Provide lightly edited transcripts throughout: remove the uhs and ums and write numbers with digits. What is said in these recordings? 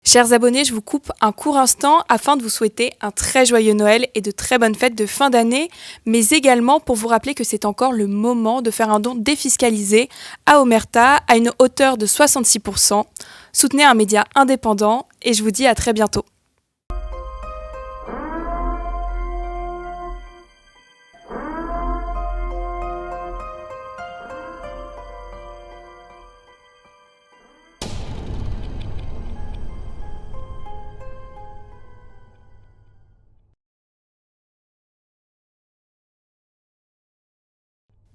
Chers abonnés, je vous coupe un court instant afin de vous souhaiter un très joyeux Noël et de très bonnes fêtes de fin d'année, mais également pour vous rappeler que c'est encore le moment de faire un don défiscalisé à Omerta à une hauteur de 66%. Soutenez un média indépendant et je vous dis à très bientôt.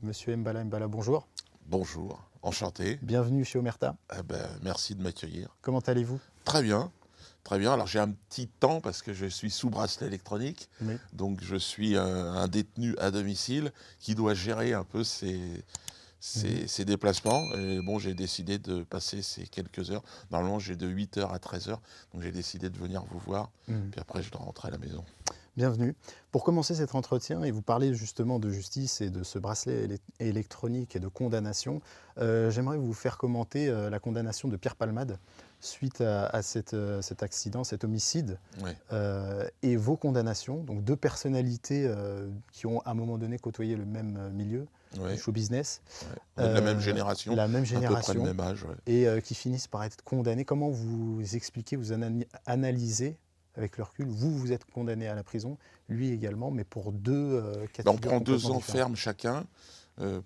Monsieur Mbala, bonjour. Bonjour, enchanté. Bienvenue chez Omerta. Merci de m'accueillir. Comment allez-vous? Très bien, très bien. Alors j'ai un petit temps parce que je suis sous bracelet électronique, Oui. donc je suis un détenu à domicile qui doit gérer un peu ses déplacements. Et bon, j'ai décidé de passer ces quelques heures. Normalement, j'ai de 8h à 13h, donc j'ai décidé de venir vous voir. Puis après, je dois rentrer à la maison. Bienvenue. Pour commencer cet entretien et vous parler justement de justice et de ce bracelet électronique et de condamnation, j'aimerais vous faire commenter la condamnation de Pierre Palmade suite à cet accident, cet homicide, Oui. et vos condamnations, donc deux personnalités qui ont à un moment donné côtoyé le même milieu, Oui. du show business. Ouais. De la même génération, La même à peu près génération. le même âge. Ouais. Et qui finissent par être condamnés. Comment vous expliquez, vous analysez avec le recul, vous êtes condamné à la prison, lui également, mais pour deux cas de On figure prend 2 complètement ans différents. ferme chacun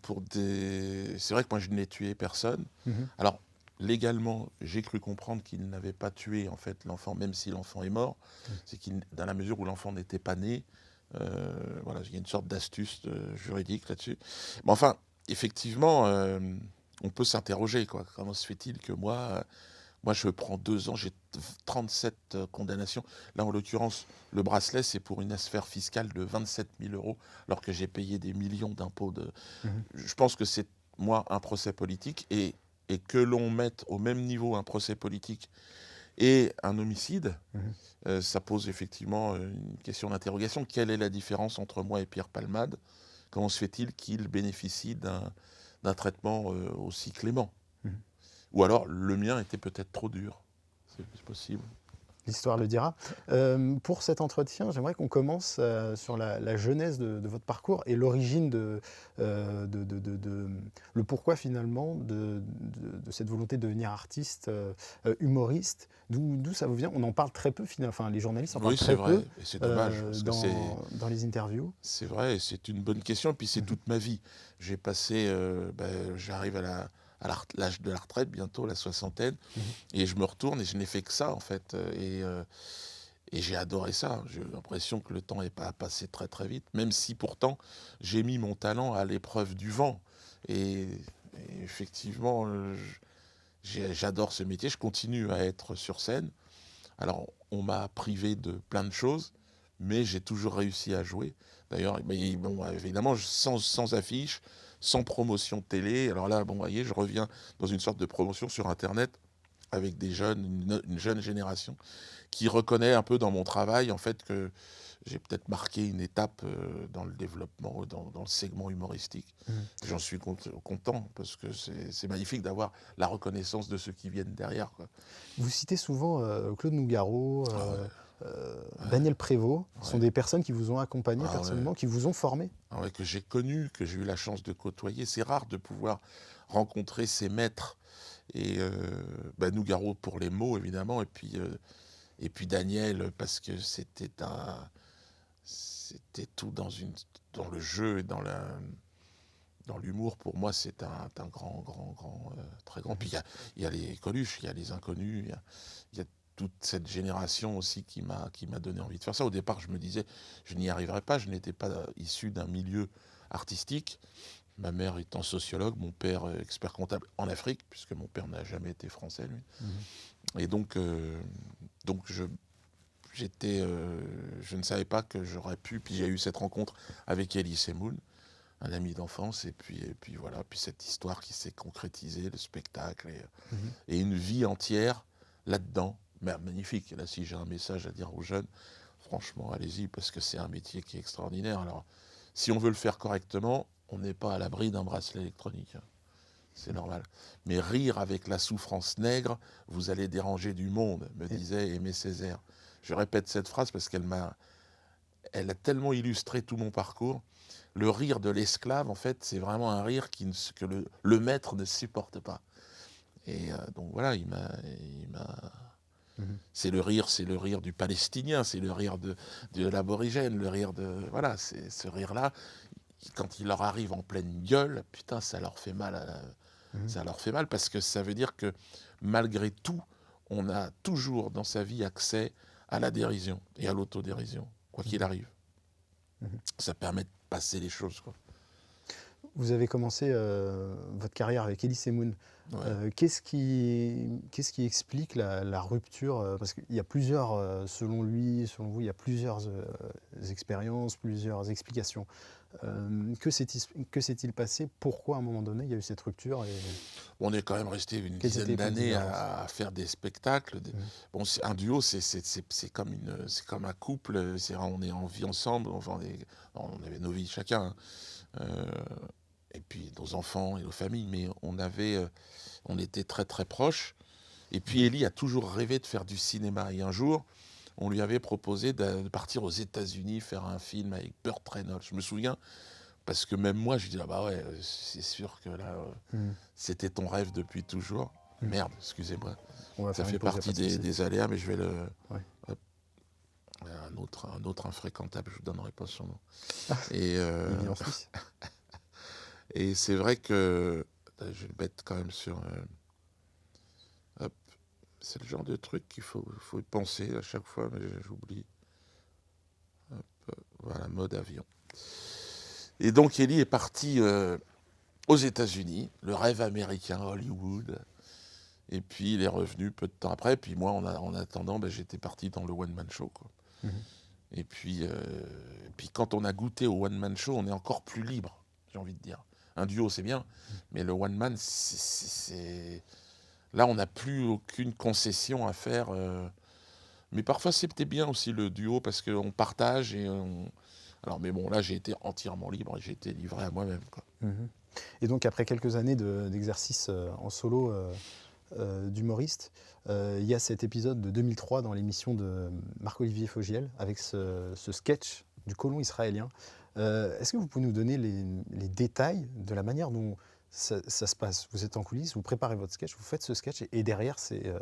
pour des... C'est vrai que moi je n'ai tué personne. Mhm. Alors légalement, j'ai cru comprendre qu'il n'avait pas tué en fait l'enfant, même si l'enfant est mort. C'est qu'il, dans la mesure où l'enfant n'était pas né, voilà, il y a une sorte d'astuce juridique là-dessus. Mais enfin, effectivement, on peut s'interroger, quoi. Comment se fait-il que moi, je prends 2 ans, j'ai 37 condamnations. Là, en l'occurrence, le bracelet, c'est pour une affaire fiscale de 27 000 €, alors que j'ai payé des millions d'impôts. Je pense que c'est, moi, un procès politique, et que l'on mette au même niveau un procès politique et un homicide, ça pose effectivement une question d'interrogation. Quelle est la différence entre moi et Pierre Palmade? Comment se fait-il qu'il bénéficie d'un traitement aussi clément? Ou alors, le mien était peut-être trop dur. C'est possible. L'histoire le dira. Pour cet entretien, j'aimerais qu'on commence sur la genèse de votre parcours et l'origine le pourquoi finalement de cette volonté de devenir artiste, humoriste. D'où ça vous vient? On en parle très peu finalement, enfin les journalistes en parlent Oui, c'est très vrai, peu et c'est dommage, parce que dans les interviews. c'est vrai, et c'est une bonne question, et puis c'est toute ma vie. J'ai passé, j'arrive à l'âge de la retraite, bientôt la soixantaine, et je me retourne et je n'ai fait que ça en fait, et j'ai adoré ça. J'ai l'impression que le temps est pas passé très très vite, même si pourtant j'ai mis mon talent à l'épreuve du vent. Et, et effectivement, j'adore ce métier, je continue à être sur scène. Alors, on m'a privé de plein de choses, mais j'ai toujours réussi à jouer. D'ailleurs, mais bon, évidemment, sans affiche, sans promotion télé. Alors là, bon, vous voyez, je reviens dans une sorte de promotion sur Internet avec des jeunes, une jeune génération qui reconnaît un peu dans mon travail, en fait, que j'ai peut-être marqué une étape dans le développement, dans le segment humoristique. J'en suis content, parce que c'est magnifique d'avoir la reconnaissance de ceux qui viennent derrière, quoi. Vous citez souvent Claude Nougaro, Ouais. Daniel Prévost. Ce sont Ouais. des personnes qui vous ont accompagné Ah personnellement, ouais. qui vous ont formé. Ah ouais, que j'ai connu, que j'ai eu la chance de côtoyer. C'est rare de pouvoir rencontrer ces maîtres. Et Nougaro pour les mots, évidemment, et puis Daniel, parce que c'était tout dans le jeu et dans l'humour. Pour moi, c'est un grand, très grand. Puis il y a les Coluche, il y a les inconnus, il y a toute cette génération aussi qui m'a donné envie de faire ça. Au départ, je me disais, je n'y arriverais pas, je n'étais pas issu d'un milieu artistique. Ma mère étant sociologue, mon père expert comptable en Afrique, puisque mon père n'a jamais été français, lui. Et donc je ne savais pas que j'aurais pu. Puis j'ai eu cette rencontre avec Elie Semoun, un ami d'enfance, et puis voilà, puis cette histoire qui s'est concrétisée, le spectacle, et une vie entière là-dedans. Mais magnifique. Et là, si j'ai un message à dire aux jeunes, franchement, allez-y, parce que c'est un métier qui est extraordinaire. Alors, si on veut le faire correctement, on n'est pas à l'abri d'un bracelet électronique. c'est normal. Mais rire avec la souffrance nègre, vous allez déranger du monde, me disait Aimé Césaire. Je répète cette phrase parce elle a tellement illustré tout mon parcours. Le rire de l'esclave, en fait, c'est vraiment un rire que le maître ne supporte pas. Et donc voilà, il m'a c'est le rire du Palestinien, c'est le rire de l'aborigène, le rire de... Voilà, c'est ce rire-là, quand il leur arrive en pleine gueule, putain, ça leur fait mal. Ça leur fait mal parce que ça veut dire que malgré tout, on a toujours dans sa vie accès à la dérision et à l'autodérision, quoi qu'il arrive. Ça permet de passer les choses, quoi. Vous avez commencé votre carrière avec Elie Semoun. Ouais. Qu'est-ce qui explique la rupture? Parce qu'il y a plusieurs, selon lui, selon vous, il y a plusieurs expériences, plusieurs explications. Que s'est-il passé? Pourquoi, à un moment donné, il y a eu cette rupture On est quand même resté une Quelles étaient dizaine les d'années différences? à faire des spectacles. Bon, un duo, c'est comme un couple. On est en vie ensemble. Enfin, on avait nos vies chacun, hein. Et puis nos enfants et nos familles, mais on était très très proches. Et puis Elie a toujours rêvé de faire du cinéma. Et un jour, on lui avait proposé de partir aux États-Unis faire un film avec Burt Reynolds. Je me souviens, parce que même moi, je dis, ah bah ouais, c'est sûr que là, c'était ton rêve depuis toujours. Merde, excusez-moi. On va Ça faire fait une pause, partie y a pas de souci. des aléas, mais je vais le... Ouais. Hop. Un autre infréquentable, je ne vous donnerai pas son nom. Et, Il vit en Suisse. et c'est vrai que... Je vais le mettre quand même sur... hop. C'est le genre de truc qu'il faut y penser à chaque fois, mais j'oublie. Hop, voilà, mode avion. Et donc Elie est parti aux États-Unis, le rêve américain, Hollywood. Et puis il est revenu peu de temps après. Puis moi, en attendant, j'étais parti dans le one-man show, quoi. Et puis quand on a goûté au one-man show, on est encore plus libre, j'ai envie de dire. Un duo, c'est bien, mais le one-man, là, on n'a plus aucune concession à faire. Mais parfois, c'était bien aussi le duo parce qu'on partage et Alors, mais bon, là, j'ai été entièrement libre et j'ai été livré à moi-même, quoi. Et donc, après quelques années d'exercice en solo d'humoriste, il y a cet épisode de 2003 dans l'émission de Marc-Olivier Fogiel avec ce sketch du colon israélien. Est-ce que vous pouvez nous donner les détails de la manière dont ça se passe? Vous êtes en coulisses, vous préparez votre sketch, vous faites ce sketch et derrière, c'est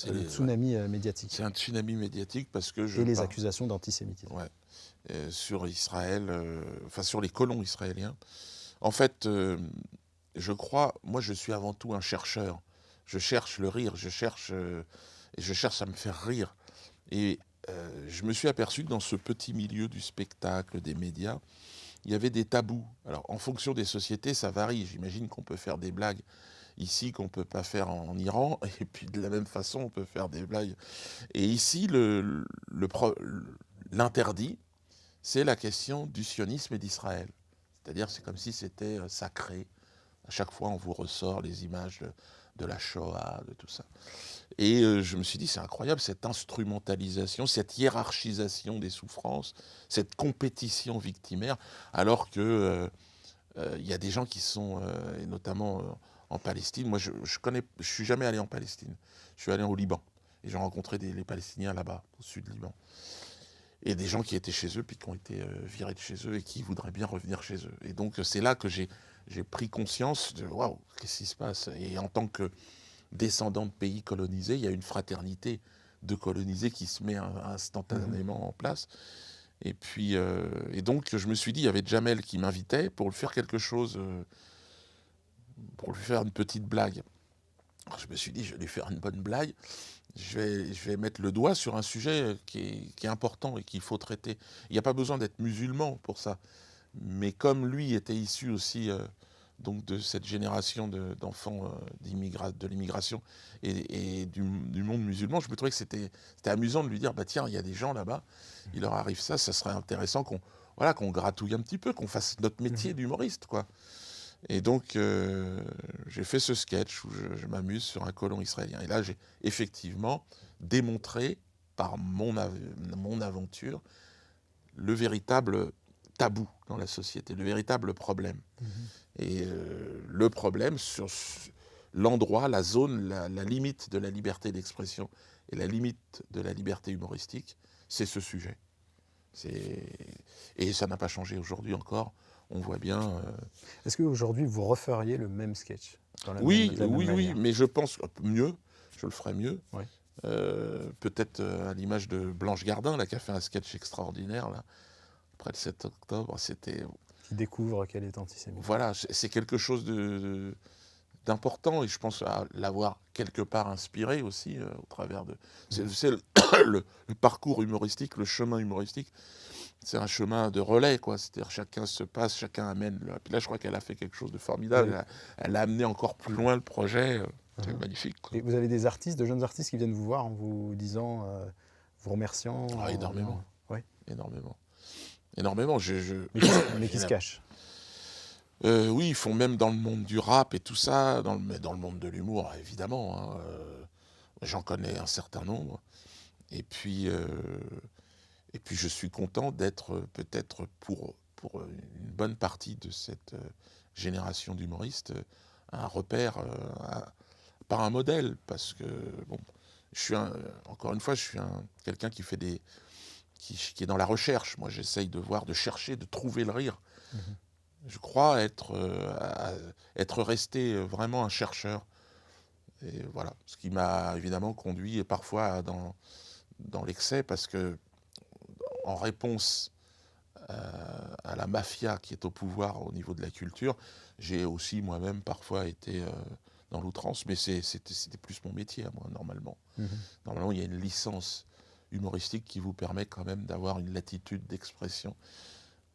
le tsunami médiatique. C'est un tsunami médiatique parce que Et les accusations d'antisémitisme. Ouais. Sur Israël, enfin sur les colons israéliens. En fait, je crois, moi je suis avant tout un chercheur. Je cherche le rire, je cherche à me faire rire. Et je me suis aperçu que dans ce petit milieu du spectacle, des médias, il y avait des tabous. Alors en fonction des sociétés, ça varie. J'imagine qu'on peut faire des blagues ici qu'on ne peut pas faire en Iran, et puis de la même façon, on peut faire des blagues. Et ici, l'interdit, c'est la question du sionisme et d'Israël. C'est-à-dire, c'est comme si c'était sacré. À chaque fois, on vous ressort les images de la Shoah, de tout ça. Et je me suis dit, c'est incroyable, cette instrumentalisation, cette hiérarchisation des souffrances, cette compétition victimaire, alors que y a des gens qui sont, et notamment en Palestine. Moi, je suis jamais allé en Palestine. Je suis allé au Liban. Et j'ai rencontré les Palestiniens là-bas, au sud du Liban. Et des gens qui étaient chez eux, puis qui ont été virés de chez eux et qui voudraient bien revenir chez eux. Et donc, c'est là que j'ai pris conscience de waouh, qu'est-ce qui se passe? Et en tant que descendant de pays colonisés, il y a une fraternité de colonisés qui se met instantanément en place. Et puis, et donc, je me suis dit, il y avait Jamel qui m'invitait pour faire quelque chose, pour lui faire une petite blague. Alors, je me suis dit, je vais lui faire une bonne blague. Je vais mettre le doigt sur un sujet qui est important et qu'il faut traiter. Il n'y a pas besoin d'être musulman pour ça. Mais comme lui était issu aussi donc de cette génération d'enfants de l'immigration et du monde musulman, je me trouvais que c'était amusant de lui dire, bah tiens, il y a des gens là-bas, il leur arrive ça serait intéressant qu'on gratouille un petit peu, qu'on fasse notre métier d'humoriste, quoi. Et donc, j'ai fait ce sketch où je m'amuse sur un colon israélien. Et là, j'ai effectivement démontré par mon aventure le véritable tabou dans la société, le véritable problème. Et le problème sur l'endroit, la zone, la limite de la liberté d'expression et la limite de la liberté humoristique, c'est ce sujet. Et ça n'a pas changé aujourd'hui encore. On voit bien. Est-ce qu'aujourd'hui, vous referiez le même sketch Oui, de la même oui, manière? mais je pense mieux. Je le ferais mieux. Oui. Peut-être à l'image de Blanche Gardin, là, qui a fait un sketch extraordinaire là, après le 7 octobre. C'était. Qui découvre qu'elle est antisémite. Voilà, c'est quelque chose d'important et je pense à l'avoir quelque part inspiré aussi au travers de. C'est le parcours humoristique, le chemin humoristique. C'est un chemin de relais, quoi. C'est-à-dire chacun se passe, chacun amène. Puis là, je crois qu'elle a fait quelque chose de formidable. Oui. Elle a amené encore plus loin le projet. C'est magnifique, quoi. Et vous avez des artistes, de jeunes artistes qui viennent vous voir en vous disant, vous remerciant Énormément. Oui. Énormément. Énormément. Mais qui se cachent. Oui, ils font même dans le monde du rap et tout ça, mais dans le monde de l'humour, évidemment. Hein, j'en connais un certain nombre. Et puis je suis content d'être peut-être pour une bonne partie de cette génération d'humoristes un repère, pas un modèle, parce que bon, encore une fois, je suis quelqu'un qui fait qui est dans la recherche. Moi, j'essaye de chercher, de trouver le rire. Je crois être resté vraiment un chercheur. Et voilà, ce qui m'a évidemment conduit parfois dans l'excès, parce que en réponse à la mafia qui est au pouvoir au niveau de la culture, j'ai aussi moi-même parfois été dans l'outrance, mais c'était plus mon métier à moi, normalement. Normalement, il y a une licence humoristique qui vous permet quand même d'avoir une latitude d'expression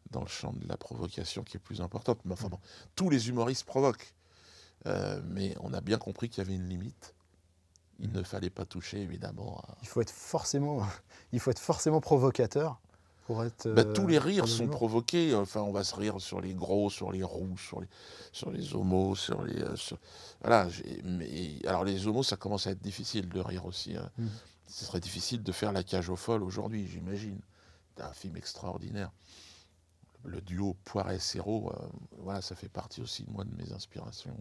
dans le champ de la provocation qui est plus importante. Mais enfin bon, tous les humoristes provoquent, mais on a bien compris qu'il y avait une limite. Il ne fallait pas toucher, évidemment. Il faut être forcément provocateur pour être. Tous les rires sont provoqués. Enfin, on va se rire sur les gros, sur les roux, sur les homos, voilà. Alors les homos, ça commence à être difficile de rire aussi. Hein. Ce serait difficile de faire La Cage aux folles aujourd'hui, j'imagine. C'est un film extraordinaire. Le duo Poiret-Serrault, voilà, ça fait partie aussi de moi de mes inspirations.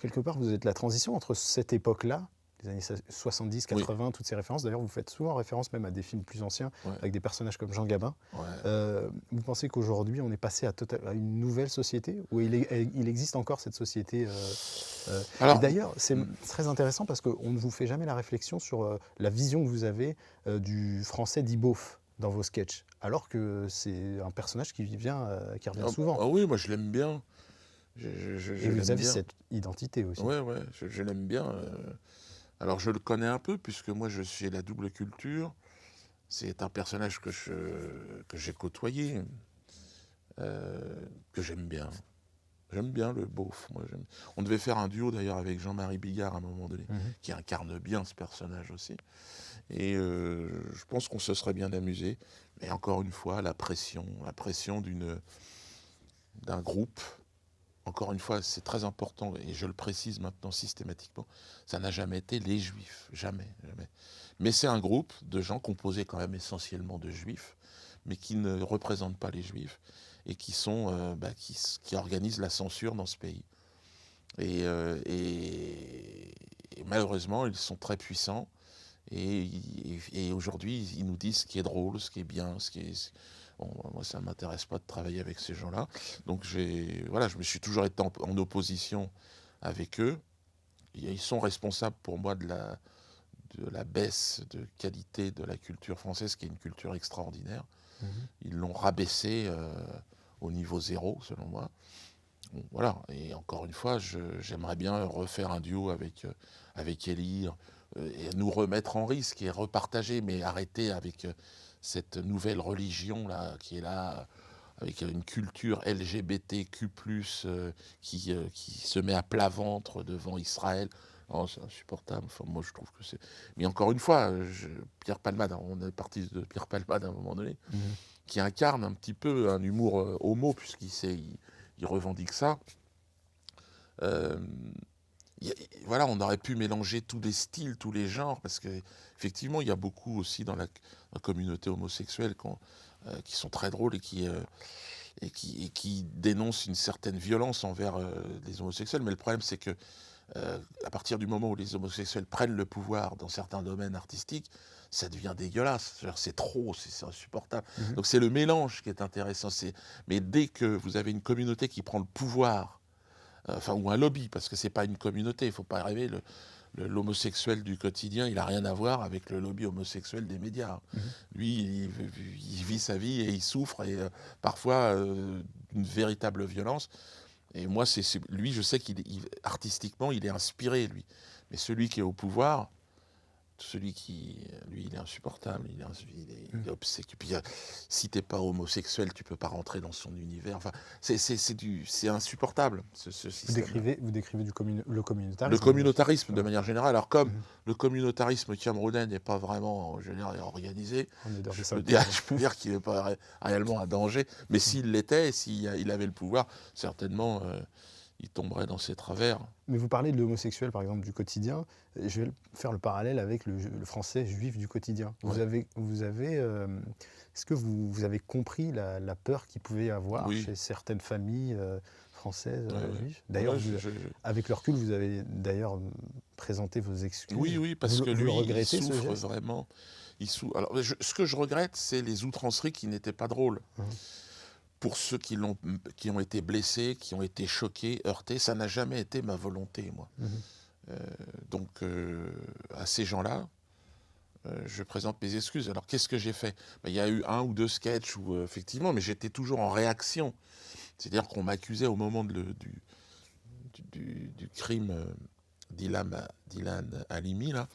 Quelque part, vous êtes la transition entre cette époque-là, les années 70, 80, oui. Toutes ces références. D'ailleurs, vous faites souvent référence même à des films plus anciens, avec des personnages comme Jean Gabin. Vous pensez qu'aujourd'hui, on est passé à une nouvelle société, où il existe encore cette société Et d'ailleurs, c'est très intéressant parce qu'on ne vous fait jamais la réflexion sur la vision que vous avez du français dit beauf dans vos sketchs, alors que c'est un personnage qui revient souvent. Oui, moi je l'aime bien. Et vous avez cette identité aussi. Oui, je l'aime bien. Alors je le connais un peu, puisque moi je suis la double culture. C'est un personnage que j'ai côtoyé, que j'aime bien. J'aime bien le beauf. On devait faire un duo d'ailleurs avec Jean-Marie Bigard à un moment donné, qui incarne bien ce personnage aussi. Et je pense qu'on se serait bien amusé. Mais encore une fois, la pression d'un groupe. Encore une fois, c'est très important, et je le précise maintenant systématiquement, ça n'a jamais été les Juifs, jamais. Mais c'est un groupe de gens composés quand même essentiellement de Juifs, mais qui ne représentent pas les Juifs, et qui organisent la censure dans ce pays. Et malheureusement, ils sont très puissants, et aujourd'hui, ils nous disent ce qui est drôle, ce qui est bien, Bon, moi, ça ne m'intéresse pas de travailler avec ces gens-là. Donc, je me suis toujours été en opposition avec eux. Ils sont responsables pour moi de la baisse de qualité de la culture française, qui est une culture extraordinaire. Ils l'ont rabaissée au niveau zéro, selon moi. Bon, voilà. Et encore une fois, j'aimerais bien refaire un duo avec Elie, et nous remettre en risque et repartager, mais arrêter avec cette nouvelle religion là, qui est là, avec une culture LGBTQ+, qui se met à plat ventre devant Israël. Oh, c'est insupportable. Enfin, moi, je trouve que c'est... Mais encore une fois, Pierre Palmade, on est parti de Pierre Palmade à un moment donné, qui incarne un petit peu un humour homo, puisqu'il revendique ça. Voilà, on aurait pu mélanger tous les styles, tous les genres, parce qu'effectivement, il y a beaucoup aussi dans la communauté homosexuelle qui sont très drôles et et qui dénonce une certaine violence envers les homosexuels. Mais le problème, c'est que à partir du moment où les homosexuels prennent le pouvoir dans certains domaines artistiques, ça devient dégueulasse. C'est trop, c'est insupportable. Donc c'est le mélange qui est intéressant. Mais dès que vous avez une communauté qui prend le pouvoir, ou un lobby, parce que c'est pas une communauté, il faut pas rêver, l'homosexuel du quotidien, il n'a rien à voir avec le lobby homosexuel des médias. Lui, il vit sa vie et il souffre, et parfois d'une véritable violence. Et moi, lui, je sais artistiquement, il est inspiré, lui. Mais celui qui est au pouvoir, lui, il est insupportable, il est obséquieux. Puis, si t'es pas homosexuel, tu peux pas rentrer dans son univers. Enfin, c'est insupportable, ce système. Vous décrivez le communautarisme. Le communautarisme, de manière générale. Alors, comme le communautarisme camerounais n'est pas vraiment, je veux dire, organisé, je peux dire qu'il n'est pas réellement un danger. Mais s'il l'était, s'il avait le pouvoir, certainement, il tomberait dans ses travers. Mais vous parlez de l'homosexuel, par exemple, du quotidien. Je vais faire le parallèle avec le français juif du quotidien. Est-ce que vous avez compris la peur qu'il pouvait y avoir chez certaines familles françaises juives? D'ailleurs, avec le recul, vous avez d'ailleurs présenté vos excuses. Oui, parce que lui, il souffre vraiment. Alors, ce que je regrette, c'est les outranceries qui n'étaient pas drôles. Pour ceux qui ont été blessés, qui ont été choqués, heurtés, ça n'a jamais été ma volonté, moi. Donc, à ces gens-là, je présente mes excuses. Alors, qu'est-ce que j'ai fait? Il y a eu 1 ou 2 sketchs où, effectivement, mais j'étais toujours en réaction. C'est-à-dire qu'on m'accusait au moment du crime d'Ilan Halimi, là.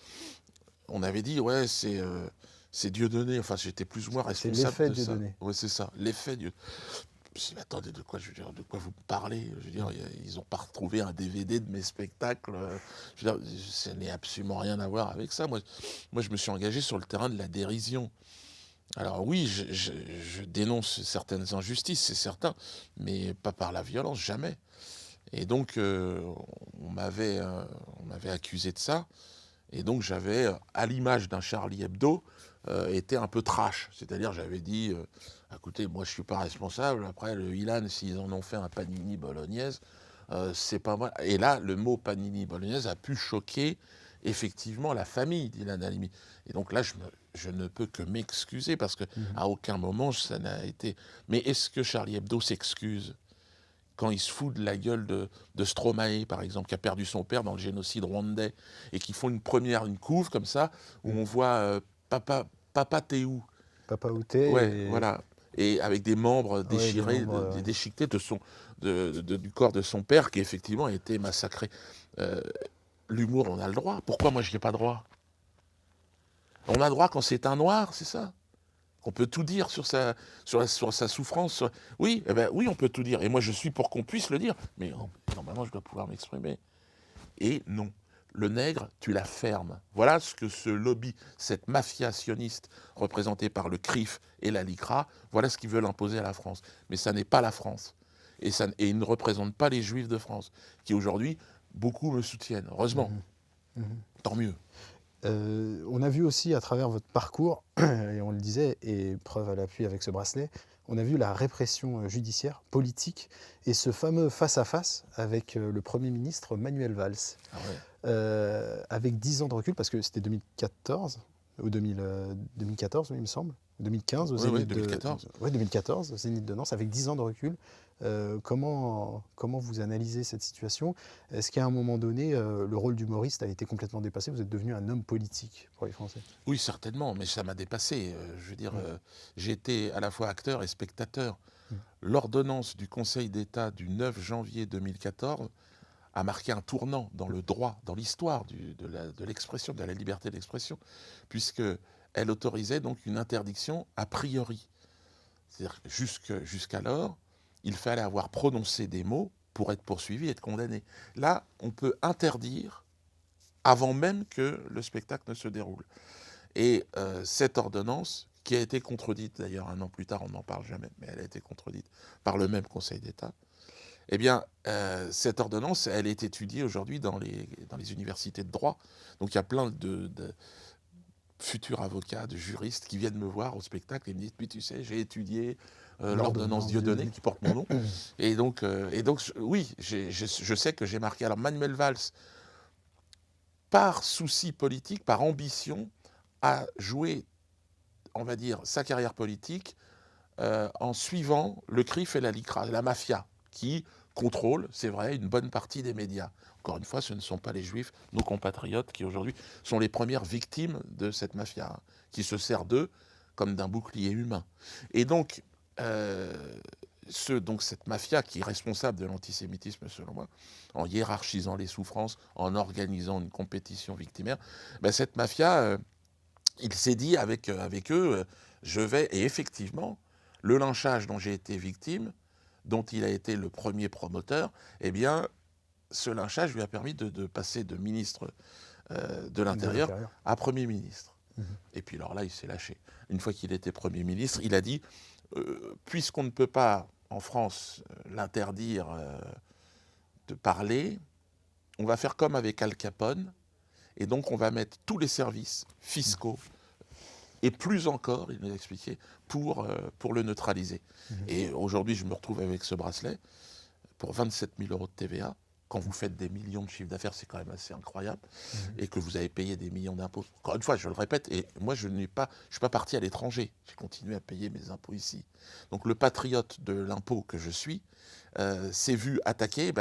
On avait dit, ouais, c'est Dieudonné. Enfin, j'étais plus ou moins responsable de ça. Oui, c'est ça, l'effet Dieudonné. Je me suis dit, attendez, de quoi vous me parlez? Je veux dire, ils n'ont pas retrouvé un DVD de mes spectacles. Je veux dire, ça n'a absolument rien à voir avec ça. Moi, je me suis engagé sur le terrain de la dérision. Alors oui, je dénonce certaines injustices, c'est certain, mais pas par la violence, jamais. Et donc, on m'avait accusé de ça. Et donc, j'avais, à l'image d'un Charlie Hebdo, été un peu trash. C'est-à-dire, j'avais dit, écoutez, moi, je ne suis pas responsable. Après, le Ilan, s'ils en ont fait un panini bolognaise, c'est pas moi. Et là, le mot panini bolognaise a pu choquer, effectivement, la famille d'Ilan Halimi. Et donc là, je ne peux que m'excuser, parce qu'à aucun moment, ça n'a été... Mais est-ce que Charlie Hebdo s'excuse quand il se fout de la gueule de Stromae, par exemple, qui a perdu son père dans le génocide rwandais, et qui font une couve comme ça, où on voit Papa t'es où? Papa Outé. Ouais, voilà. Et avec des membres déchirés, déchiquetés du corps de son père, qui effectivement a été massacré. L'humour, on a le droit. Pourquoi moi, je n'y ai pas droit? On a droit quand c'est un noir, c'est ça? On peut tout dire sur sa souffrance. Oui, oui, on peut tout dire. Et moi, je suis pour qu'on puisse le dire. Mais normalement, je dois pouvoir m'exprimer. Et non. Le nègre, tu la fermes. Voilà ce que ce lobby, cette mafia sioniste représentée par le CRIF et la LICRA, voilà ce qu'ils veulent imposer à la France. Mais ça n'est pas la France. Et ils ne représentent pas les Juifs de France, qui aujourd'hui, beaucoup me soutiennent. Heureusement. Tant mieux. On a vu aussi à travers votre parcours, et on le disait, et preuve à l'appui avec ce bracelet, on a vu la répression judiciaire, politique, et ce fameux face-à-face avec le Premier ministre Manuel Valls. Ah ouais. Avec 10 ans de recul, parce que c'était 2014, ou 2014, oui, il me semble, 2015 au Zénith 2014. Oui, 2014, au Zénith de Nantes, avec 10 ans de recul. Comment vous analysez cette situation? Est-ce qu'à un moment donné, le rôle d'humoriste a été complètement dépassé? Vous êtes devenu un homme politique pour les Français? Oui, certainement, mais ça m'a dépassé. Je veux dire, j'ai été à la fois acteur et spectateur. L'ordonnance du Conseil d'État du 9 janvier 2014 a marqué un tournant dans le droit, dans l'histoire de l'expression, de la liberté d'expression, puisqu'elle autorisait donc une interdiction a priori. C'est-à-dire que jusqu'alors, il fallait avoir prononcé des mots pour être poursuivi et être condamné. Là, on peut interdire avant même que le spectacle ne se déroule. Et cette ordonnance, qui a été contredite d'ailleurs 1 an plus tard, on n'en parle jamais, mais elle a été contredite par le même Conseil d'État, eh bien, cette ordonnance, elle est étudiée aujourd'hui dans les universités de droit. Donc il y a plein de futurs avocats, de juristes qui viennent me voir au spectacle et me disent, puis tu sais, j'ai étudié l'ordonnance Dieudonné qui porte mon nom. Et donc, oui, je sais que j'ai marqué. Alors Manuel Valls, par souci politique, par ambition, a joué, on va dire, sa carrière politique en suivant le CRIF et la LICRA, la mafia, qui contrôle, c'est vrai, une bonne partie des médias. Encore une fois, ce ne sont pas les Juifs, nos compatriotes, qui aujourd'hui sont les premières victimes de cette mafia, hein, qui se sert d'eux comme d'un bouclier humain. Et donc, cette mafia qui est responsable de l'antisémitisme, selon moi, en hiérarchisant les souffrances, en organisant une compétition victimaire, cette mafia, il s'est dit avec eux, je vais, et effectivement, le lynchage dont j'ai été victime, dont il a été le premier promoteur, eh bien, ce lynchage lui a permis de passer de ministre de l'Intérieur à Premier ministre. Et puis alors là, il s'est lâché. Une fois qu'il était Premier ministre, il a dit, puisqu'on ne peut pas, en France, l'interdire de parler, on va faire comme avec Al Capone, et donc on va mettre tous les services fiscaux, et plus encore, il nous a expliqué, pour le neutraliser. Et aujourd'hui, je me retrouve avec ce bracelet pour 27 000 € de TVA. Quand vous faites des millions de chiffres d'affaires, c'est quand même assez incroyable. Et que vous avez payé des millions d'impôts. Encore une fois, je le répète, et moi, je ne suis pas parti à l'étranger. J'ai continué à payer mes impôts ici. Donc le patriote de l'impôt que je suis s'est vu attaqué.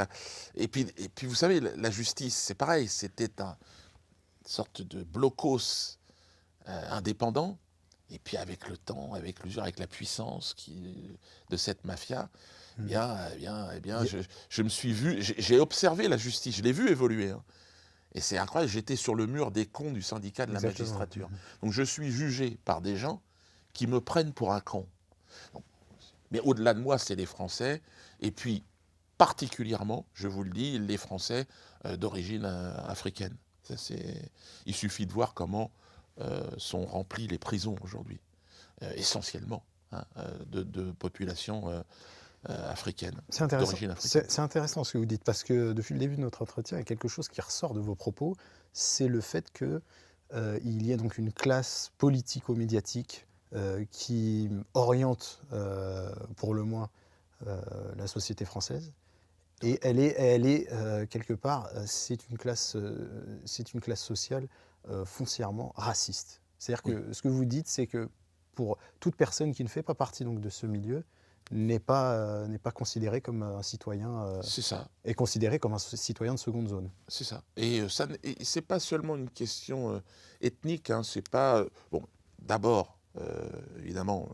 Et puis, vous savez, la justice, c'est pareil. C'était une sorte de blocos indépendant, et puis avec le temps, avec l'usure, avec la puissance de cette mafia, eh bien, je me suis vu, j'ai observé la justice, je l'ai vu évoluer, hein. Et c'est incroyable, j'étais sur le mur des cons du syndicat de la magistrature. Donc je suis jugé par des gens qui me prennent pour un con. Donc, mais au-delà de moi, c'est les Français, et puis particulièrement, je vous le dis, les Français d'origine africaine. Il suffit de voir comment sont remplies les prisons aujourd'hui, essentiellement, hein, de populations africaines, d'origine africaine. C'est intéressant ce que vous dites, parce que depuis le début de notre entretien, il y a quelque chose qui ressort de vos propos, c'est le fait qu'il y a donc une classe politico-médiatique qui oriente, pour le moins, la société française. Et elle est quelque part, c'est une classe sociale foncièrement raciste. C'est-à-dire que ce que vous dites, c'est que pour toute personne qui ne fait pas partie donc de ce milieu, n'est pas considéré comme un citoyen. C'est ça. Est considéré comme un citoyen de seconde zone. C'est ça. Et c'est pas seulement une question ethnique. Hein, c'est pas bon. D'abord, évidemment,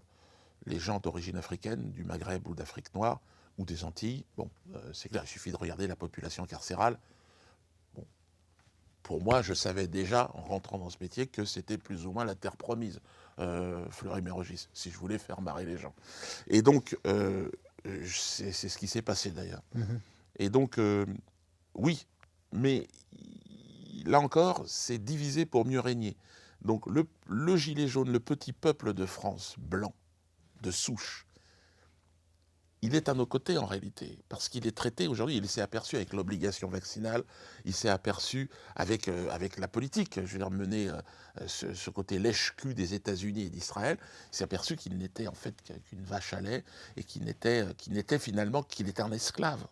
les gens d'origine africaine, du Maghreb ou d'Afrique noire ou des Antilles. Bon, c'est clair. Il suffit de regarder la population carcérale. Bon, pour moi, je savais déjà en rentrant dans ce métier que c'était plus ou moins la terre promise. Fleury-Mérogis, si je voulais faire marrer les gens. Et donc, c'est ce qui s'est passé d'ailleurs. Et donc, oui, mais là encore, c'est diviser pour mieux régner. Donc, le gilet jaune, le petit peuple de France, blanc, de souche, il est à nos côtés en réalité, parce qu'il est traité aujourd'hui, il s'est aperçu avec l'obligation vaccinale, il s'est aperçu avec la politique, je veux dire, mener ce côté lèche-cul des États-Unis et d'Israël, il s'est aperçu qu'il n'était en fait qu'une vache à lait et qu'il était un esclave.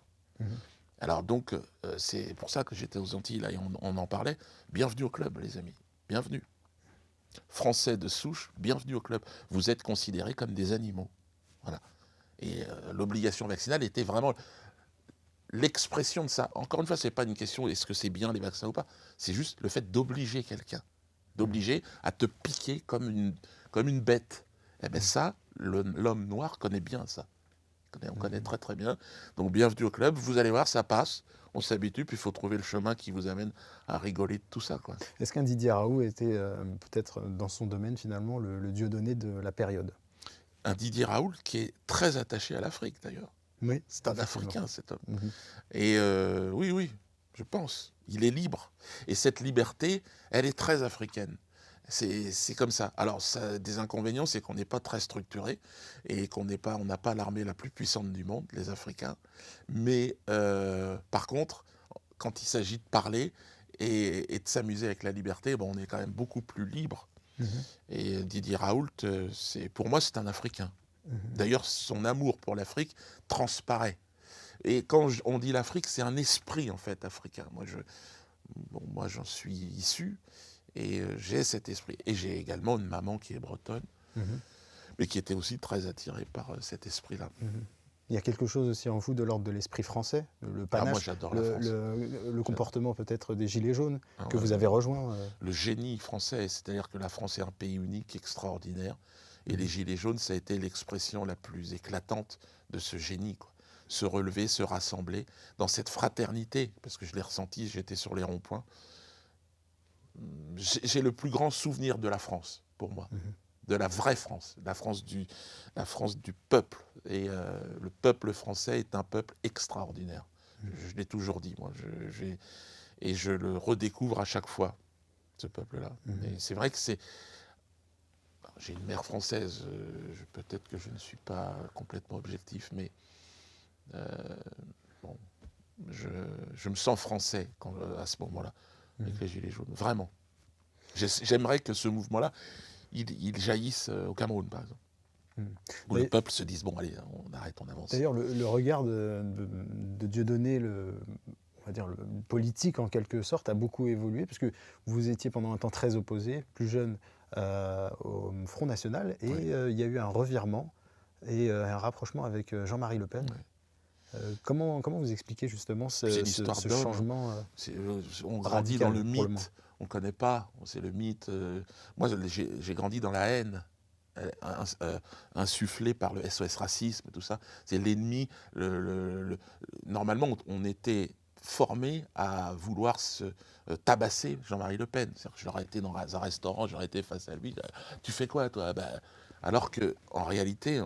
Alors donc, c'est pour ça que j'étais aux Antilles, là, et on en parlait. Bienvenue au club, les amis, bienvenue. Français de souche, bienvenue au club. Vous êtes considérés comme des animaux, voilà. Et l'obligation vaccinale était vraiment l'expression de ça. Encore une fois, ce n'est pas une question est-ce que c'est bien les vaccins ou pas. C'est juste le fait d'obliger quelqu'un, d'obliger à te piquer comme une bête. Et bien ça, l'homme noir connaît bien ça. On connaît très très bien. Donc bienvenue au club, vous allez voir, ça passe, on s'habitue, puis il faut trouver le chemin qui vous amène à rigoler de tout ça, quoi. Est-ce qu'un Didier Raoult était peut-être dans son domaine finalement le Dieudonné de la période ? Un Didier Raoult qui est très attaché à l'Afrique, d'ailleurs. Oui, c'est un Africain, cet homme. Et oui, je pense. Il est libre. Et cette liberté, elle est très africaine. C'est comme ça. Alors, ça a des inconvénients, c'est qu'on n'est pas très structuré et on n'a pas l'armée la plus puissante du monde, les Africains. Mais par contre, quand il s'agit de parler et de s'amuser avec la liberté, on est quand même beaucoup plus libre Mhm. Et Didier Raoult, pour moi, c'est un Africain. D'ailleurs, son amour pour l'Afrique transparaît. Et quand on dit l'Afrique, c'est un esprit, en fait, africain. Moi, j'en suis issu, et j'ai cet esprit. Et j'ai également une maman qui est bretonne, Mhm. mais qui était aussi très attirée par cet esprit-là. Mhm. Il y a quelque chose aussi en vous de l'ordre de l'esprit français, le Moi, panache, j'adore la France. le comportement peut-être des Gilets jaunes que Ouais, vous avez rejoint. Le génie français, c'est-à-dire que la France est un pays unique, extraordinaire, et les Gilets jaunes, ça a été l'expression la plus éclatante de ce génie, quoi. Se relever, se rassembler dans cette fraternité, parce que je l'ai ressenti, j'étais sur les ronds-points. J'ai le plus grand souvenir de la France, pour moi, de la vraie France, la France du peuple. Et le peuple français est un peuple extraordinaire. Je l'ai toujours dit, moi. Et je le redécouvre à chaque fois, ce peuple-là. Et c'est vrai que j'ai une mère française, peut-être que je ne suis pas complètement objectif, mais bon, je me sens français à ce moment-là, avec les Gilets jaunes, vraiment. J'aimerais que ce mouvement-là, il jaillisse au Cameroun, par exemple. Où le peuple se dise, bon, allez, on arrête, on avance. D'ailleurs, le regard de Dieudonné, on va dire le politique en quelque sorte, a beaucoup évolué, puisque vous étiez pendant un temps très opposé, plus jeune, au Front National, et il y a eu un revirement et un rapprochement avec Jean-Marie Le Pen. Comment vous expliquez justement ce changement on grandit dans le mythe, on ne connaît pas, c'est le mythe. Moi, j'ai grandi dans la haine, insufflé par le SOS racisme, tout ça. C'est l'ennemi. Normalement, on était formé à vouloir se tabasser Jean-Marie Le Pen. C'est-à-dire que j'aurais été dans un restaurant, j'aurais été face à lui. Tu fais quoi, toi? Alors qu'en réalité,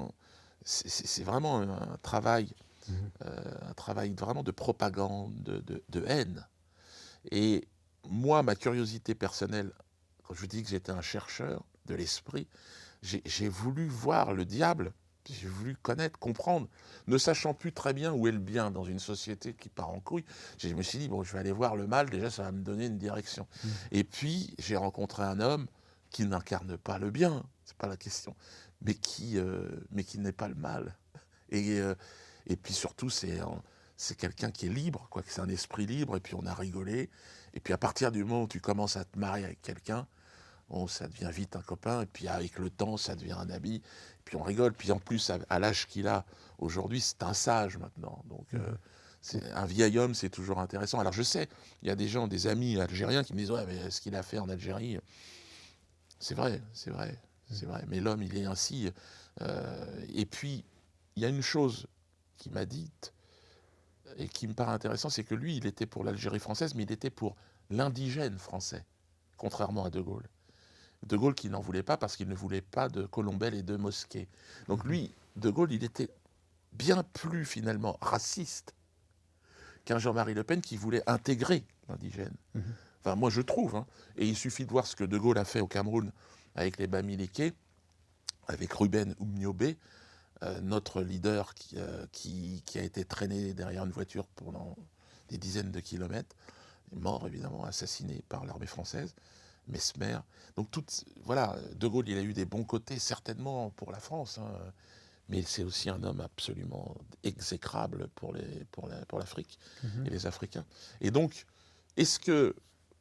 c'est vraiment un travail vraiment de propagande, de haine. Et moi, ma curiosité personnelle, quand je dis que j'étais un chercheur de l'esprit, j'ai voulu voir le diable, j'ai voulu connaître, comprendre, ne sachant plus très bien où est le bien dans une société qui part en couille. Je me suis dit, bon, je vais aller voir le mal, déjà ça va me donner une direction. Et puis, j'ai rencontré un homme qui n'incarne pas le bien, c'est pas la question, mais qui n'est pas le mal. Et puis surtout, c'est quelqu'un qui est libre, quoi, que c'est un esprit libre, et puis on a rigolé. Et puis à partir du moment où tu commences à te marier avec quelqu'un, ça devient vite un copain, et puis avec le temps, ça devient un ami, et puis on rigole. Puis en plus, à l'âge qu'il a aujourd'hui, c'est un sage maintenant. Donc un vieil homme, c'est toujours intéressant. Alors je sais, il y a des gens, des amis algériens qui me disent « Ouais, mais ce qu'il a fait en Algérie, c'est vrai, c'est vrai, c'est vrai. Mais l'homme, il est ainsi. » Et puis, il y a une chose qui m'a dite, et qui me paraît intéressant, c'est que lui, il était pour l'Algérie française, mais il était pour l'indigène français, contrairement à De Gaulle. De Gaulle qui n'en voulait pas parce qu'il ne voulait pas de Colombelles et de mosquées. Donc lui, De Gaulle, il était bien plus finalement raciste qu'un Jean-Marie Le Pen qui voulait intégrer l'indigène. Enfin, moi je trouve, hein. Et il suffit de voir ce que De Gaulle a fait au Cameroun avec les Bamileke, avec Ruben Oumniobé, notre leader qui a été traîné derrière une voiture pendant des dizaines de kilomètres, mort évidemment, assassiné par l'armée française, Mesmer. Donc voilà, De Gaulle, il a eu des bons côtés certainement pour la France, hein, mais c'est aussi un homme absolument exécrable pour l'Afrique et les Africains. Et donc,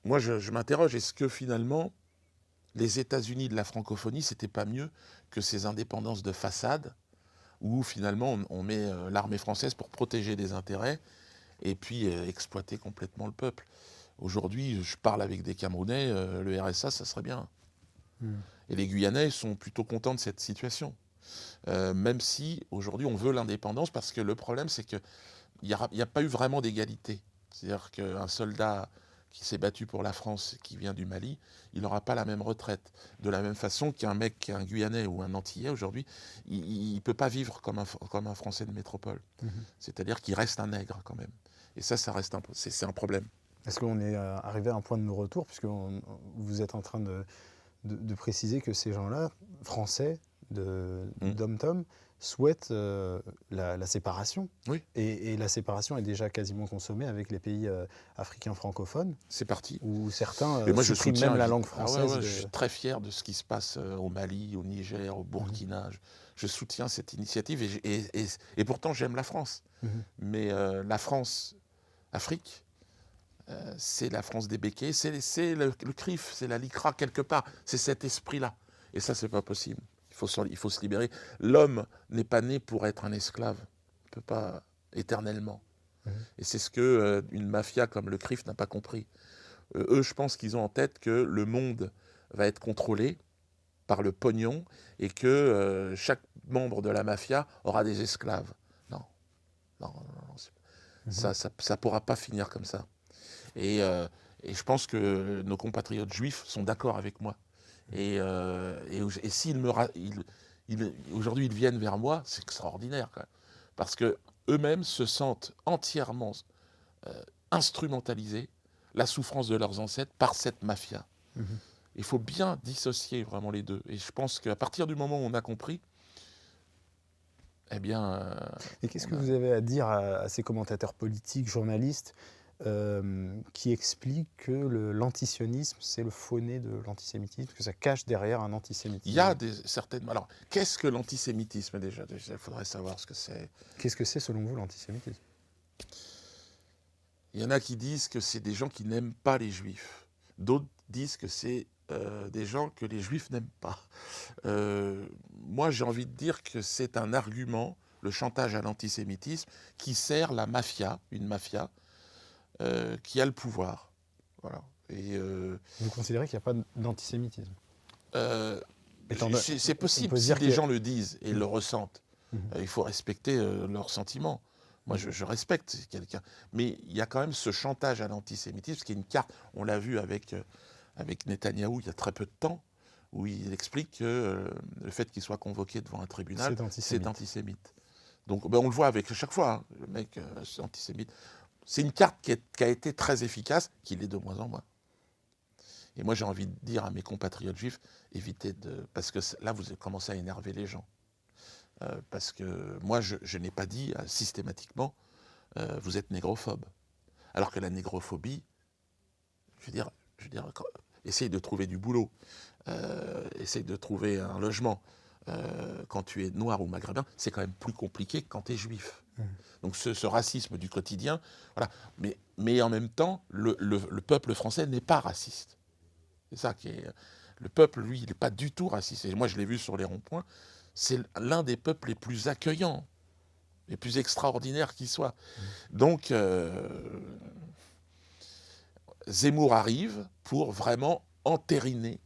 moi je m'interroge, est-ce que finalement les États-Unis de la francophonie, c'était pas mieux que ces indépendances de façade où finalement on met l'armée française pour protéger des intérêts et puis exploiter complètement le peuple. Aujourd'hui, je parle avec des Camerounais, le RSA, ça serait bien. Et les Guyanais sont plutôt contents de cette situation. Même si aujourd'hui on veut l'indépendance, parce que le problème c'est qu'il n'y a pas eu vraiment d'égalité. C'est-à-dire qu'un soldat qui s'est battu pour la France, qui vient du Mali, il n'aura pas la même retraite. De la même façon qu'un mec, un Guyanais ou un Antillais, aujourd'hui, il ne peut pas vivre comme un Français de métropole. C'est-à-dire qu'il reste un nègre quand même. Et ça reste c'est un problème. Est-ce qu'on est arrivé à un point de non-retour, puisque vous êtes en train de préciser que ces gens-là, français, d'Om-Tom, souhaitent la séparation. Oui. Et la séparation est déjà quasiment consommée avec les pays africains francophones, C'est parti. où certains Et moi, je suppriment soutiens même la langue Ah ouais, française. ouais, je suis très fier de ce qui se passe au Mali, au Niger, au Burkina. Je soutiens cette initiative et pourtant j'aime la France. Mhm. Mais la France, Afrique, c'est la France des béquets, c'est le CRIF, c'est la LICRA quelque part. C'est cet esprit-là. Et ça, c'est pas possible. Il faut se libérer. L'homme n'est pas né pour être un esclave. Il ne peut pas éternellement. Et c'est ce que une mafia comme le CRIF n'a pas compris. Eux, je pense qu'ils ont en tête que le monde va être contrôlé par le pognon et que chaque membre de la mafia aura des esclaves. Non, non, ça pourra pas finir comme ça. Et je pense que nos compatriotes juifs sont d'accord avec moi. Et s'ils aujourd'hui ils viennent vers moi, c'est extraordinaire, quoi. Parce que eux-mêmes se sentent entièrement instrumentaliser la souffrance de leurs ancêtres par cette mafia. Il faut bien dissocier vraiment les deux. Et je pense qu'à partir du moment où on a compris, eh bien... Et qu'est-ce que vous avez à dire à ces commentateurs politiques, journalistes, qui expliquent que l'antisionisme, c'est le faux-nez de l'antisémitisme, que ça cache derrière un antisémitisme? Il y a certaines... Alors, qu'est-ce que l'antisémitisme déjà? Il faudrait savoir ce que c'est. Qu'est-ce que c'est selon vous l'antisémitisme? Il y en a qui disent que c'est des gens qui n'aiment pas les juifs. D'autres disent que c'est des gens que les juifs n'aiment pas. Moi, j'ai envie de dire que c'est un argument, le chantage à l'antisémitisme, qui sert la mafia, une mafia, qui a le pouvoir. Voilà. Et, vous considérez qu'il n'y a pas d'antisémitisme? c'est possible si des gens le disent et le ressentent. Il faut respecter leurs sentiments. Moi, je respecte quelqu'un. Mais il y a quand même ce chantage à l'antisémitisme, qui est une carte, on l'a vu avec Netanyahou il y a très peu de temps, où il explique que le fait qu'il soit convoqué devant un tribunal, c'est antisémite. Donc on le voit avec chaque fois, hein, le mec, c'est antisémite. C'est une carte qui a été très efficace, qui l'est de moins en moins. Et moi, j'ai envie de dire à mes compatriotes juifs, évitez de... Parce que là, vous commencez à énerver les gens. Parce que moi, je n'ai pas dit systématiquement vous êtes négrophobe. Alors que la négrophobie, je veux dire essaye de trouver du boulot, essaye de trouver un logement. Quand tu es noir ou maghrébin, c'est quand même plus compliqué que quand tu es juif. Donc ce racisme du quotidien, voilà. Mais en même temps, le peuple français n'est pas raciste. C'est ça qui est... Le peuple, lui, il n'est pas du tout raciste. Et moi, je l'ai vu sur les ronds-points. C'est l'un des peuples les plus accueillants, les plus extraordinaires qui soient. Donc, Zemmour arrive pour vraiment entériner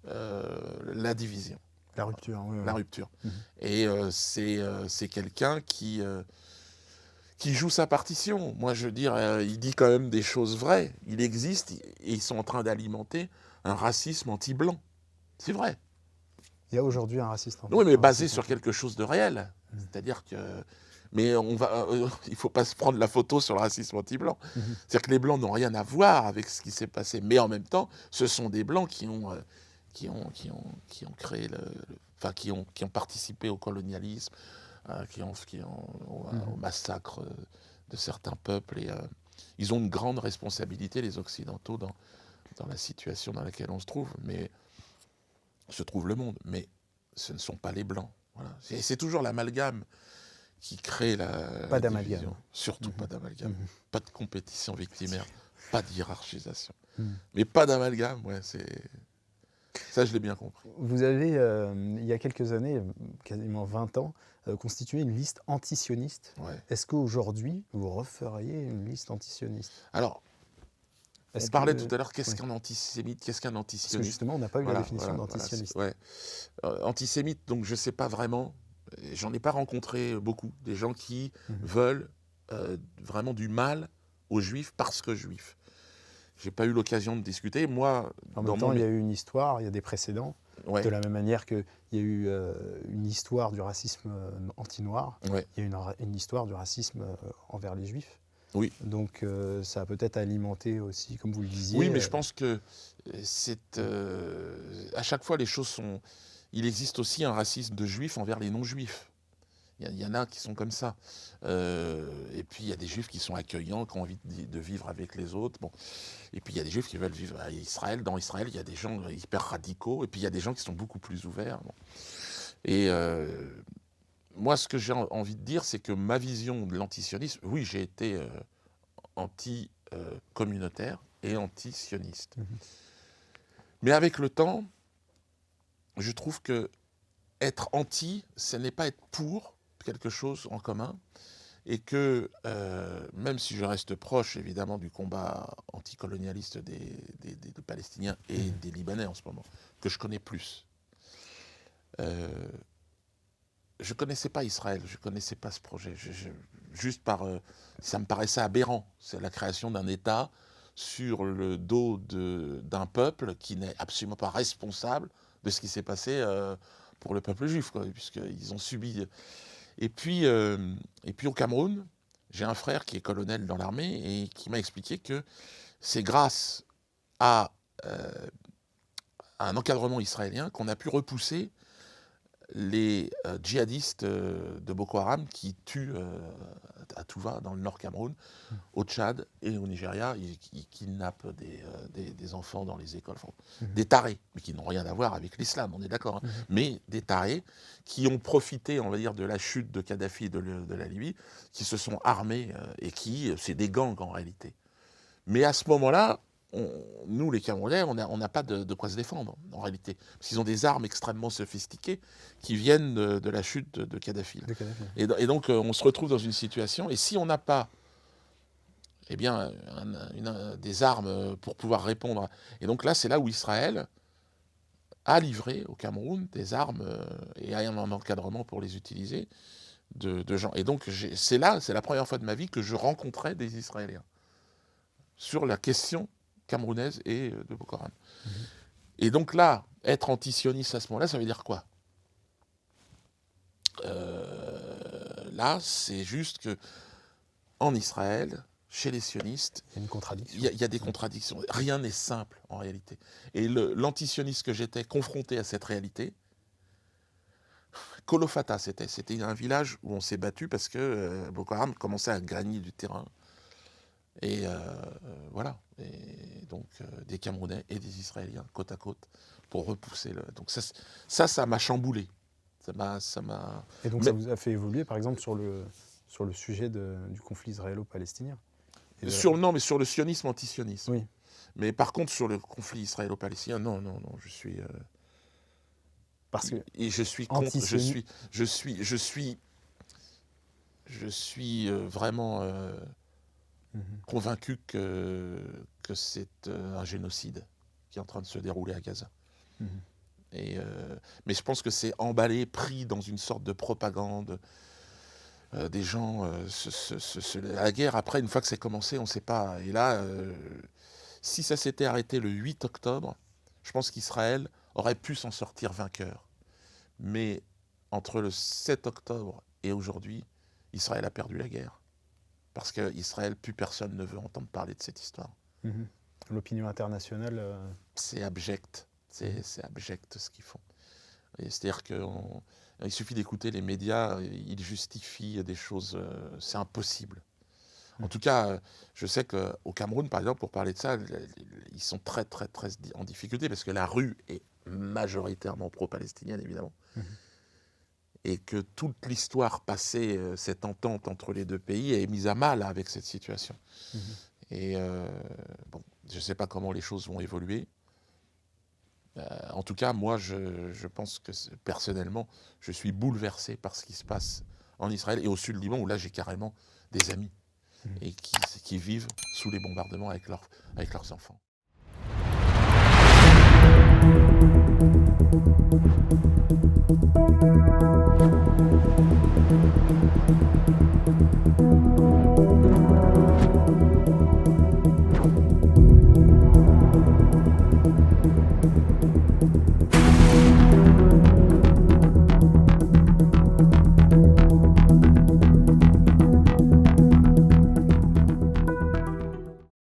la division. La rupture, oui. La rupture. Et c'est quelqu'un qui joue sa partition. Moi, je veux dire, il dit quand même des choses vraies. Il existe et ils sont en train d'alimenter un racisme anti-blanc. C'est vrai. Il y a aujourd'hui un racisme anti-blanc. Oui, mais basé sur quelque chose de réel. C'est-à-dire que... Mais il ne faut pas se prendre la photo sur le racisme anti-blanc. C'est-à-dire que les Blancs n'ont rien à voir avec ce qui s'est passé. Mais en même temps, ce sont des Blancs qui ont créé qui ont participé au colonialisme, au massacre de certains peuples. Et ils ont une grande responsabilité, les Occidentaux, dans la situation dans laquelle on se trouve. Mais se trouve le monde. Mais ce ne sont pas les Blancs. Voilà. C'est toujours l'amalgame qui crée pas d'amalgame. Division. Surtout pas d'amalgame. Pas de compétition victimaire, pas de hiérarchisation. Mais pas d'amalgame, ouais, ça, je l'ai bien compris. Vous avez, il y a quelques années, quasiment 20 ans, constitué une liste antisioniste. Ouais. Est-ce qu'aujourd'hui, vous referiez une liste antisioniste? Alors, on parlait tout à l'heure, qu'est-ce qu'un antisémite, qu'est-ce qu'un Parce que antisioniste? justement, on n'a pas eu la définition d'antisioniste. Voilà, antisémite, donc je ne sais pas vraiment, j'en ai pas rencontré beaucoup, des gens qui veulent vraiment du mal aux juifs parce que juifs. J'ai pas eu l'occasion de discuter. Moi, en même temps, il y a eu une histoire, il y a des précédents. Ouais. De la même manière qu'il y a eu une histoire du racisme anti-noir, il y a eu une histoire du racisme envers les juifs. Oui. Donc ça a peut-être alimenté aussi, comme vous le disiez. Oui, mais je pense que à chaque fois, les choses sont... Il existe aussi un racisme de juifs envers les non-juifs. Il y en a qui sont comme ça. Et puis il y a des juifs qui sont accueillants, qui ont envie de vivre avec les autres. Bon. Et puis il y a des juifs qui veulent vivre à Israël. Dans Israël, il y a des gens hyper radicaux. Et puis il y a des gens qui sont beaucoup plus ouverts. Bon. Et moi, ce que j'ai envie de dire, c'est que ma vision de l'antisionisme, oui, j'ai été anti-communautaire et anti-sioniste. Mais avec le temps, je trouve que être anti, ce n'est pas être pour quelque chose en commun, et que même si je reste proche évidemment du combat anticolonialiste des Palestiniens et des Libanais en ce moment, que je connais plus, je ne connaissais pas Israël, je ne connaissais pas ce projet, ça me paraissait aberrant, c'est la création d'un État sur le dos d'un peuple qui n'est absolument pas responsable de ce qui s'est passé pour le peuple juif, quoi, puisqu'ils ont subi. Et puis au Cameroun, j'ai un frère qui est colonel dans l'armée et qui m'a expliqué que c'est grâce à un encadrement israélien qu'on a pu repousser les djihadistes de Boko Haram qui tuent à tout va dans le nord Cameroun, au Tchad et au Nigeria. Ils kidnappent des enfants dans les écoles, des tarés, mais qui n'ont rien à voir avec l'islam, on est d'accord, hein, mais des tarés qui ont profité, on va dire, de la chute de Kadhafi et de la Libye, qui se sont armés et c'est des gangs en réalité. Mais à ce moment-là, nous, les Camerounais, on n'a pas de quoi se défendre, en réalité. Parce qu'ils ont des armes extrêmement sophistiquées qui viennent de la chute de Kadhafi. Et donc, on se retrouve dans une situation, et si on n'a pas des armes pour pouvoir répondre... Et donc là, c'est là où Israël a livré au Cameroun des armes et a un encadrement pour les utiliser de gens. Et donc, c'est la première fois de ma vie que je rencontrais des Israéliens sur la question camerounaise et de Boko Haram. Et donc là, être antisioniste à ce moment-là, ça veut dire quoi ? Là, c'est juste que en Israël, chez les sionistes, il y a une contradiction. Il y a des contradictions. Rien n'est simple en réalité. Et l'antisioniste que j'étais, confronté à cette réalité, Kolofata, c'était un village où on s'est battu parce que Boko Haram commençait à gagner du terrain. Et voilà. Et donc des Camerounais et des Israéliens côte à côte pour repousser Donc ça m'a chamboulé. Ça m'a. Et donc ça vous a fait évoluer, par exemple, sur le sujet du conflit israélo-palestinien. Mais sur le sionisme, anti-sionisme. Oui. Mais par contre, sur le conflit israélo-palestinien, non, je suis. Parce que. Et je suis contre. Je suis vraiment convaincu que c'est un génocide qui est en train de se dérouler à Gaza. Mais je pense que c'est emballé, pris dans une sorte de propagande. Des gens, la guerre, après, une fois que c'est commencé, on ne sait pas. Et là, si ça s'était arrêté le 8 octobre, je pense qu'Israël aurait pu s'en sortir vainqueur. Mais entre le 7 octobre et aujourd'hui, Israël a perdu la guerre. Parce qu'Israël, plus personne ne veut entendre parler de cette histoire. L'opinion internationale... C'est abject. C'est abject ce qu'ils font. C'est-à-dire qu'il suffit d'écouter les médias, ils justifient des choses, c'est impossible. En tout cas, je sais qu'au Cameroun, par exemple, pour parler de ça, ils sont très, très, très en difficulté parce que la rue est majoritairement pro-palestinienne, évidemment. Et que toute l'histoire passée, cette entente entre les deux pays, est mise à mal avec cette situation. Et je ne sais pas comment les choses vont évoluer. En tout cas, moi, je pense que personnellement, je suis bouleversé par ce qui se passe en Israël et au sud du Liban, où là, j'ai carrément des amis et qui vivent sous les bombardements avec leurs enfants.